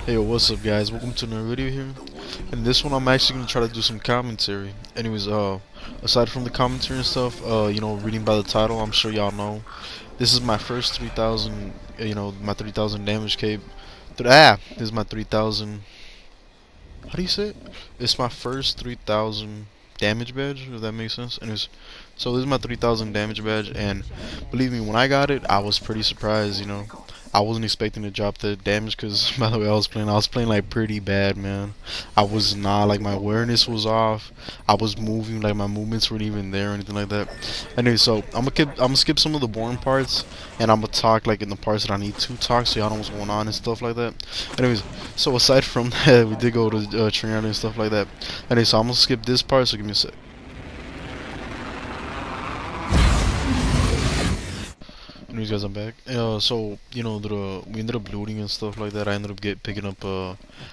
Hey, yo, what's up, guys? Welcome to another video here. In this one, I'm actually gonna try to do some commentary. Anyways, aside from the commentary and stuff, reading by the title, I'm sure y'all know this is my first 3,000, my 3,000 damage cape. This is my 3,000. How do you say it? It's my first 3,000 damage badge, if that makes sense. Anyways, so this is my 3,000 damage badge, and believe me, when I got it, I was pretty surprised. I wasn't expecting to drop the damage because, by the way, I was playing like pretty bad, man. I was not like my awareness was off. I was moving like my movements weren't even there or anything like that. Anyway, so I'm gonna skip some of the boring parts, and I'm gonna talk like in the parts that I need to talk, so y'all know what's going on and stuff like that. Anyways, so aside from that, we did go to Trinidad and stuff like that. Anyway, so I'm gonna skip this part. So give me a sec. Anyways, guys, I'm back. So we ended up looting and stuff like that. I ended up picking up.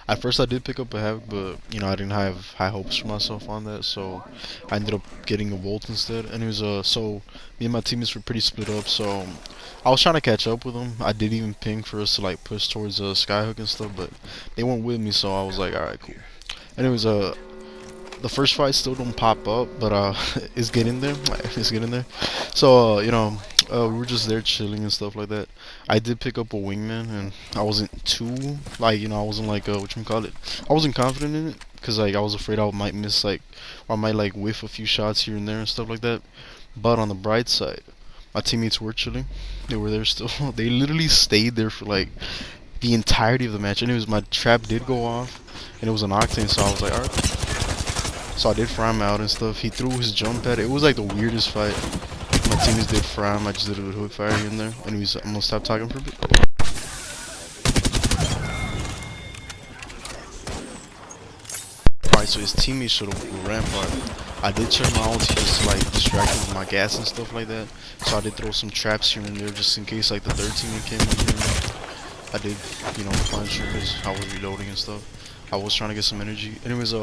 At first I did pick up a Havoc, but I didn't have high hopes for myself on that, so I ended up getting a Volt instead. Anyways, so me and my teammates were pretty split up, so I was trying to catch up with them. I did even ping for us to like push towards Skyhook and stuff, but they weren't with me, so I was like, all right, cool. Anyways, the first fight still don't pop up, but it's getting there. It's getting there. So we were just there chilling and stuff like that. I did pick up a wingman, and I wasn't too I wasn't like whatchamacallit. I wasn't confident in it because like I was afraid I might miss or I might like whiff a few shots here and there and stuff like that. But on the bright side, my teammates were chilling. They were there still. They literally stayed there for like the entirety of the match. Anyways, my trap did go off, and it was an octane, so I was like, alright. So I did fry him out and stuff. He threw his jump pad. It was like the weirdest fight. My teammates did fry him. I just did a hook fire here and there. Anyways, I'm gonna stop talking for a bit. Alright, so his teammates showed up with Rampart. I did turn my ulti just to like distract him with my gas and stuff like that. So I did throw some traps here and there just in case like the third teammate came in here and there. I did, punch because I was reloading and stuff. I was trying to get some energy. Anyways,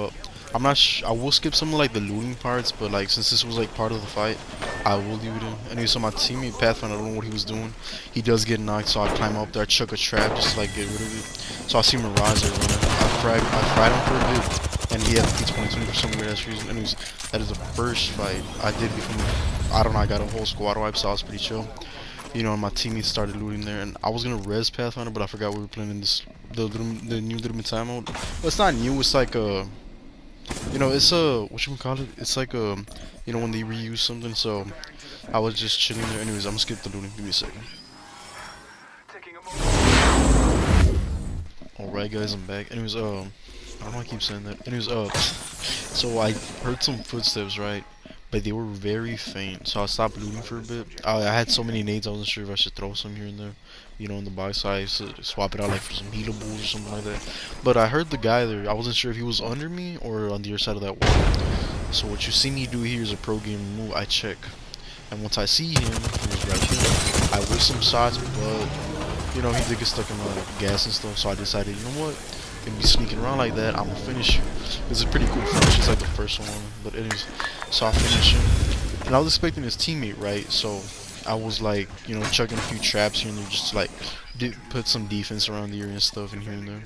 I'm not. I will skip some of like the looting parts, but like since this was like part of the fight, I will leave it in. Anyway, so my teammate Pathfinder, I don't know what he was doing. He does get knocked, so I climb up there, chuck a trap just to like get rid of it. So I see Mirage there running. I fried him for a bit, and he had P22 for some weird ass reason. Anyways, that is the first fight I did become. I don't know. I got a whole squad wipe, so I was pretty chill. And my teammates started looting there, and I was gonna res Pathfinder, but I forgot we were playing in the new Little Time mode. Well, it's not new. It's like it's whatchamacallit? It's like when they reuse something. So I was just chilling there. Anyways, I'm gonna skip the looting. Give me a second. Alright, guys, I'm back. Anyways, I don't know why I keep saying that. Anyways, so I heard some footsteps, right? But they were very faint, so I stopped looting for a bit. I had so many nades, I wasn't sure if I should throw some here and there, in the box. So I used to swap it out like for some healables or something like that. But I heard the guy there. I wasn't sure if he was under me or on the other side of that wall. So what you see me do here is a pro game move. I check, and once I see him, he was right here. I whip some shots, but he did get stuck in the gas and stuff. So I decided, you know what? Gonna be sneaking around like that, I'm gonna finish you. It's a pretty cool finish, it's like the first one. But anyways, so I finished him. And I was expecting his teammate, right? So I was like, chucking a few traps here and there just to like put some defense around the area and stuff in here and there.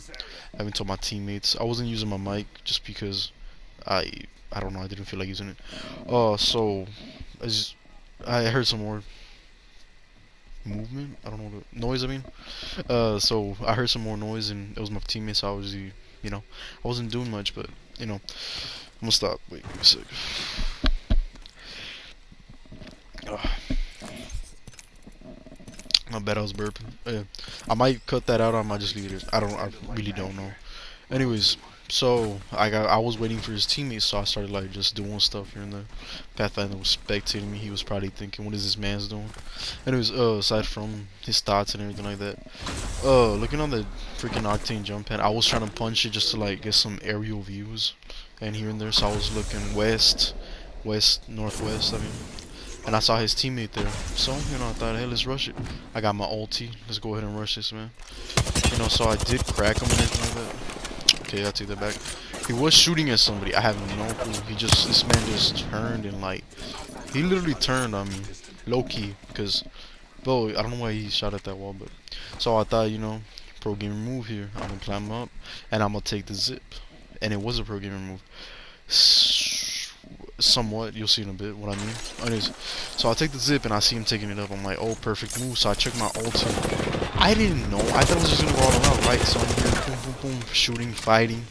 I haven't told my teammates. I wasn't using my mic just because I don't know, I didn't feel like using it. So I heard some more movement. I don't know what noise. I mean, so I heard some more noise, and it was my teammates. So I was, I wasn't doing much, but I'm gonna stop. Wait, give me a sec. My bad, I was burping. I might cut that out. I might just leave it. I really don't know. Anyways, so I was waiting for his teammates, so I started like just doing stuff here and there. Pathfinder was spectating me. He was probably thinking, "What is this man's doing?" Anyways, aside from his thoughts and everything like that, looking on the freaking Octane jump pad, I was trying to punch it just to like get some aerial views, and here and there. So I was looking west, northwest. I mean. And I saw his teammate there. So, I thought, hey, let's rush it. I got my ulti. Let's go ahead and rush this, man. So I did crack him and everything like that. Okay, I'll take that back. He was shooting at somebody. I have no clue. This man just turned and like, he literally turned on me. Low key. Because, bro, I don't know why he shot at that wall, but. So I thought, pro gamer move here. I'm gonna climb up, and I'm gonna take the zip. And it was a pro gamer move. Somewhat, you'll see in a bit what I mean. Anyways, so I take the zip and I see him taking it up. I'm like, oh, perfect move. So I check my ulti. I didn't know. I thought it was just gonna go all around, right? So I'm here, boom, boom, boom, shooting, fighting.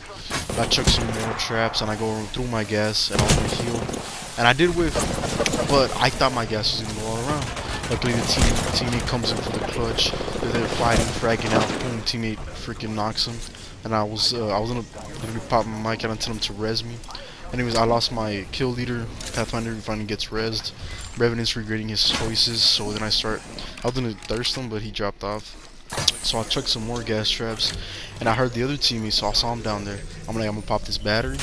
I chuck some more traps and I go through my gas and I want to heal. And I did whiff, but I thought my gas was gonna go all around. Luckily, the teammate comes in for the clutch. They're there fighting, fragging out. Boom, teammate freaking knocks him. And I was gonna literally pop my mic out and tell him to res me. Anyways, I lost my kill leader. Pathfinder finally gets rezzed. Revenant's regretting his choices, so then I was gonna thirst him, but he dropped off. So I chucked some more gas traps, and I heard the other teammate, so I saw him down there. I'm gonna pop this battery.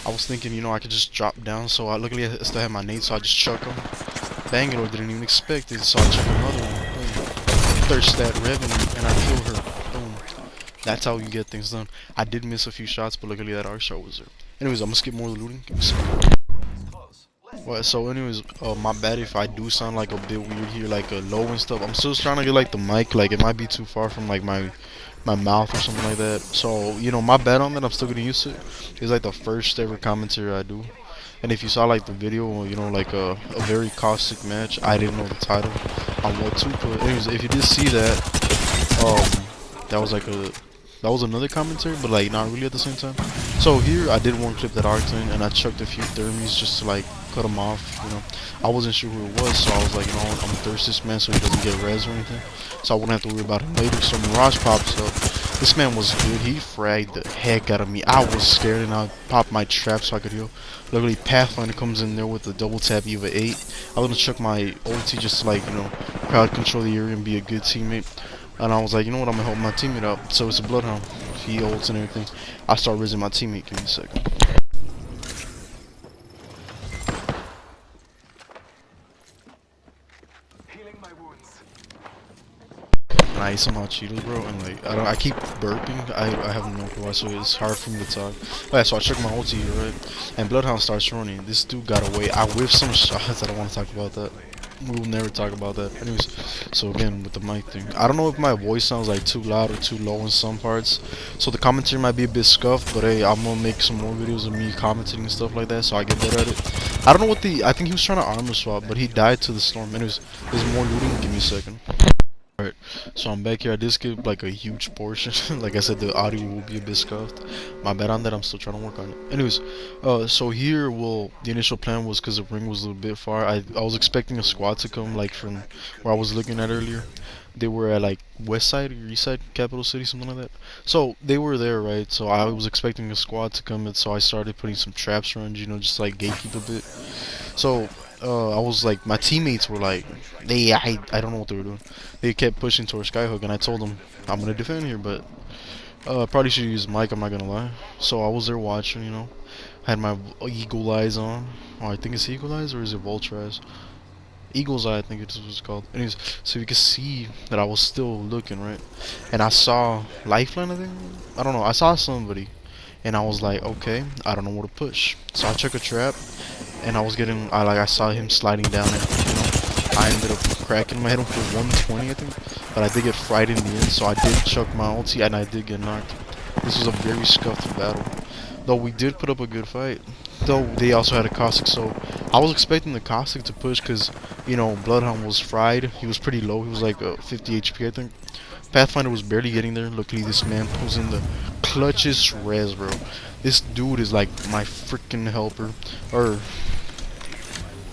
I was thinking, I could just drop down, so luckily I still had my nade, so I just chuck him. Bang it, or didn't even expect it, so I chuck another one. Boom. Thirst that Revenant, and I kill her. Boom. That's how you get things done. I did miss a few shots, but luckily that arc shot was there. Anyways, I'm gonna skip more of the looting. Give me a second. Well, so anyways, my bad if I do sound like a bit weird here, like low and stuff. I'm still trying to get like the mic, like it might be too far from like my mouth or something like that. So my bad on that. I'm still getting used to it. It's like the first ever commentary I do. And if you saw like the video, like a very caustic match, I didn't know the title on what to put. Anyways, if you did see that, that was another commentary, but like not really at the same time. So here I did one clip that Arcton, and I chucked a few thermies just to like cut him off. I wasn't sure who it was, so I was like, I'm gonna thirst this man so he doesn't get res or anything, so I wouldn't have to worry about him later. So Mirage pops up. This man was good. He fragged the heck out of me. I was scared, and I popped my trap so I could heal. Luckily, Pathfinder comes in there with the double tap Eva 8. I was gonna chuck my ulti just to like crowd control the area and be a good teammate. And I was like, you know what, I'm gonna help my teammate out. So it's a Bloodhound. He ults and everything. I start rizzing my teammate. Give me a second. And I ate some hot Cheetos, bro, and like I keep burping. I have no clue why, so it's hard for me to talk. But yeah, so I check my ulti here, right? And Bloodhound starts running. This dude got away. I whiffed some shots. I don't want to talk about that. We'll never talk about that. Anyways, so again with the mic thing, I don't know if my voice sounds like too loud or too low in some parts, so the commentary might be a bit scuffed, but hey, I'm gonna make some more videos of me commenting and stuff like that so I get better at it. I don't know what I think he was trying to armor swap, but he died to the storm. Anyways, there's more looting. Give me a second. Alright, so I'm back here. I did skip like a huge portion. Like I said, the audio will be a bit scuffed. My bad on that. I'm still trying to work on it. Anyways, so here, well, the initial plan was because the ring was a little bit far. I was expecting a squad to come like from where I was looking at earlier. They were at like west side or east side, capital city, something like that. So they were there, right? So I was expecting a squad to come in. So I started putting some traps around, just like gatekeep a bit. So I was like, my teammates were like, I don't know what they were doing. They kept pushing towards Skyhook, and I told them I'm gonna defend here, but probably should use mic. I'm not gonna lie. So I was there watching, had my eagle eyes on. Oh, I think it's eagle eyes, or is it vulture eyes? Eagle's eye, I think it is what it's called. Anyways, so you can see that I was still looking, right? And I saw Lifeline, I think. I don't know. I saw somebody, and I was like, okay, I don't know where to push. So I took a trap, and I saw him sliding down, and I ended up cracking my head for 120, I think. But I did get fried in the end, so I did chuck my ulti, and I did get knocked. This was a very scuffed battle. Though we did put up a good fight. Though they also had a Caustic, so I was expecting the Caustic to push because, Bloodhound was fried. He was pretty low. He was like 50 HP, I think. Pathfinder was barely getting there. Luckily, this man pulls in the clutchest res, bro. This dude is like my freaking helper. Or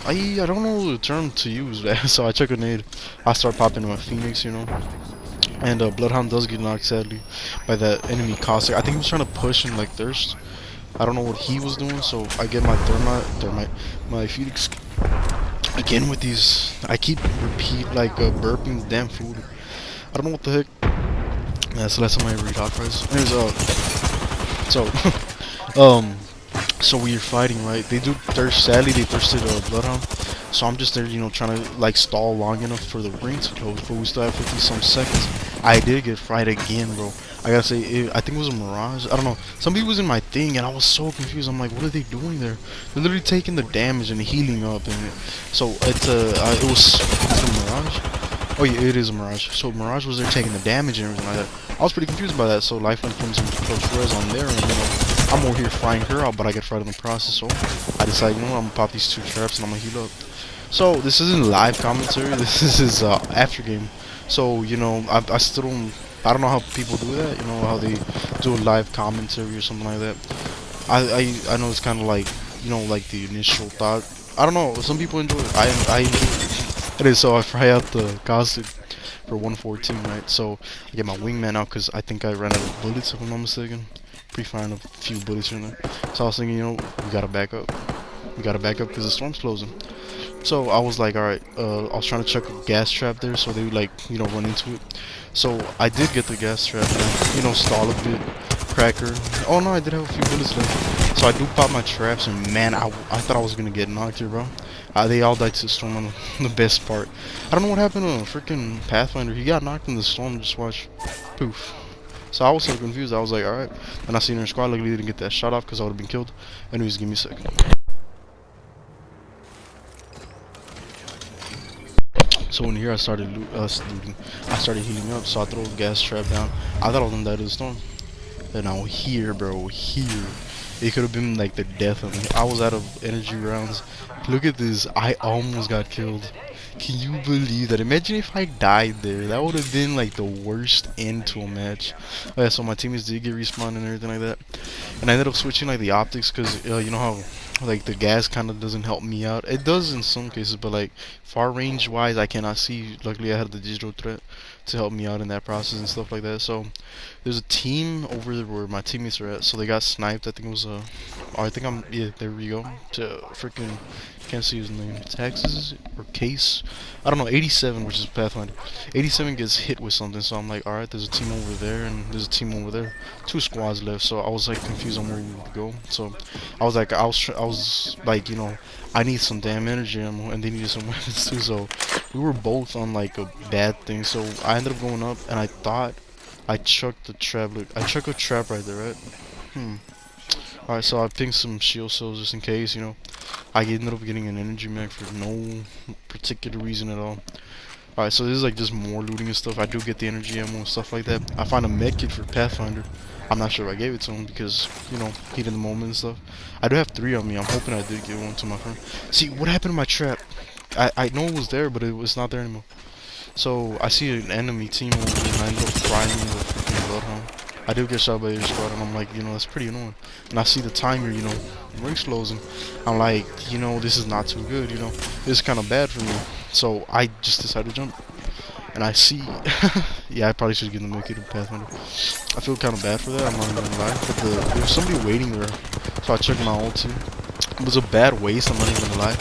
I don't know the term to use, man. So I check a nade. I start popping my Phoenix, And Bloodhound does get knocked, sadly, by that enemy Caustic. I think he was trying to push and like thirst. I don't know what he was doing, so I get my my Phoenix. Again with these, I keep burping damn food. I don't know what the heck. That's the last time I ever eat hot fries. Anyways, so we are fighting, right? They do thirst. Sadly, they thirsted Bloodhound. So I'm just there, trying to like stall long enough for the ring to close, but we still have 50 some seconds. I did get fried again, bro. I gotta say, I think it was a Mirage. I don't know. Somebody was in my thing, and I was so confused. I'm like, what are they doing there? They're literally taking the damage and healing up, and so it was a Mirage. Oh yeah, it is a Mirage. So Mirage was there taking the damage and everything like that. I was pretty confused by that. So Lifeline comes into close res on there, and I'm over here frying her out, but I get fried in the process. So I decide, I'm gonna pop these 2 traps and I'm gonna heal up. So this isn't live commentary. This is after game. So I still don't. I don't know how people do that. How they do a live commentary or something like that. I know it's kind of like like the initial thought. I don't know. Some people enjoy it. I enjoy it. It is. So I fry out the costume for 114, right? So I get my wingman out because I think I ran out of bullets if I'm not mistaken. Pre-firing a few bullets in there. So I was thinking, we gotta back up. We gotta back up because the storm's closing. So I was like, alright, I was trying to check a gas trap there so they would like, run into it. So I did get the gas trap and, stall a bit, cracker. Oh no, I did have a few bullets left. So I do pop my traps and man, I thought I was gonna get knocked here, bro. They all died to the storm on the best part. I don't know what happened to freaking Pathfinder. He got knocked in the storm, just watch, poof. So I was so confused. I was like, alright. And I seen her squad, luckily didn't get that shot off because I would have been killed. Anyways, give me a second. So in here I started looting. I started healing up, so I throw a gas trap down. I thought I was gonna die to the storm. And now here, bro, here. It could have been like the death of me. I was out of energy rounds. Look at this. I almost got killed. Can you believe that? Imagine if I died there. That would have been like the worst end to a match. Oh, yeah, so my teammates did get respawned and everything like that. And I ended up switching like the optics because you know how like the gas kind of doesn't help me out. It does in some cases, but like far range wise I cannot see. Luckily I had the digital threat to help me out in that process and stuff like that. So there's a team over there where my teammates are at, so they got sniped. I think it was yeah, there we go. To freaking, can't see his name, Texas or Case, I don't know. 87, which is Pathfinder. 87 gets hit with something, so I'm like, alright, there's a team over there and there's a team over there. 2 squads left, so I was like confused on where we would go. So I was like, I was like, I need some damn energy ammo, and they needed some weapons too. So we were both on like a bad thing. So I ended up going up, and I thought I chucked the trap. Look, I chucked a trap right there, right? Alright, so I picked some shield cells just in case, I ended up getting an energy mag for no particular reason at all. Alright, so this is like just more looting and stuff. I do get the energy ammo and stuff like that. I found a med kit for Pathfinder. I'm not sure if I gave it to him because, heat in the moment and stuff. I do have 3 on me. I'm hoping I did give one to my friend. See, what happened to my trap? I know it was there, but it was not there anymore. So I see an enemy team over there, and I end up frying them with a freaking bloodhound. I do get shot by your squad, and I'm like, that's pretty annoying. And I see the timer, race closing. I'm like, this is not too good, This is kind of bad for me. So I just decided to jump. And I see, yeah, I probably should give them a kid to Pathfinder. I feel kind of bad for that, I'm not even gonna lie. But there was somebody waiting there, so I checked my ulti. It was a bad waste, I'm not even gonna lie.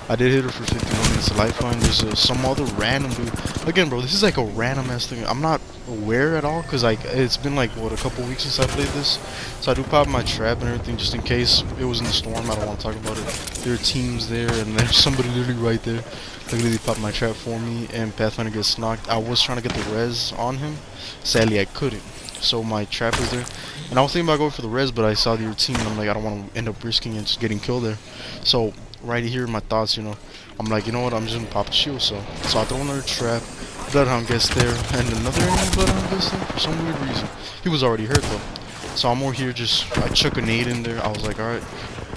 I did hit her for 51 minutes of lifeline. There's some other random dude. Again, bro, this is like a random ass thing. I'm not aware at all because like it's been like what, a couple weeks since I played this. So I do pop my trap and everything just in case it was in the storm. I don't want to talk about it. There are teams there, and there's somebody literally right there. Luckily, they popped my trap for me, and Pathfinder gets knocked. I was trying to get the res on him. Sadly, I couldn't. So my trap is there, and I was thinking about going for the res, but I saw your team, and I'm like, I don't want to end up risking it just getting killed there. So right here, my thoughts, I'm like, you know what, I'm just gonna pop a shield cell. So I throw another trap, Bloodhound gets there, and another enemy Bloodhound gets there for some weird reason. He was already hurt though. So I'm over here I chuck a nade in there. I was like, alright,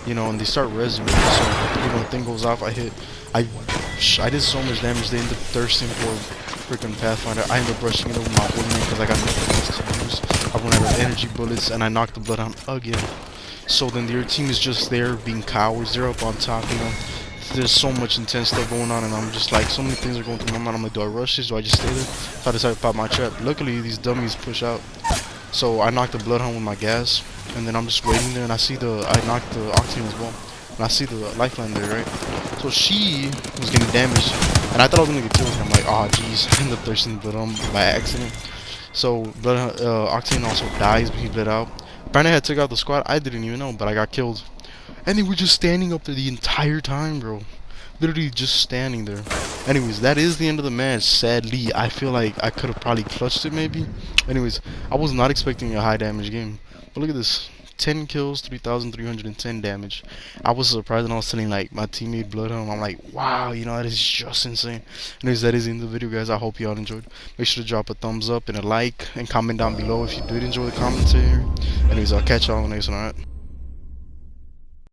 and they start rezzing me. So, the thing goes off, I hit. I did so much damage, they ended up thirsting for freaking Pathfinder. I ended up rushing it over my wingman because I got nothing else to use. I run out of energy bullets, and I knocked the Bloodhound again. So then their team is just there being cowards. They're up on top, There's so much intense stuff going on, and I'm just like, so many things are going through my mind. I'm like, do I rush this? Do I just stay there? So I decided to pop my trap. Luckily, these dummies push out. So I knocked the Bloodhound with my gas, and then I'm just waiting there, and I knocked the Octane as well. And I see the lifeline there, right? So she was getting damaged, and I thought I was gonna get killed. I'm like, oh jeez, I ended up thirsting Bloodhound by accident. So Octane also dies, but he bled out. Apparently I had took out the squad. I didn't even know, but I got killed. And they were just standing up there the entire time, bro. Literally just standing there. Anyways, that is the end of the match. Sadly, I feel like I could have probably clutched it maybe. Anyways, I was not expecting a high damage game. But look at this. 10 kills, 3,310 damage. I was surprised, and I was telling like my teammate Bloodhound, I'm like, wow, that is just insane. Anyways, that is in the video, guys. I hope y'all enjoyed. Make sure to drop a thumbs up and a like, and comment down below if you did enjoy the commentary. Anyways, I'll catch y'all on the next one, alright?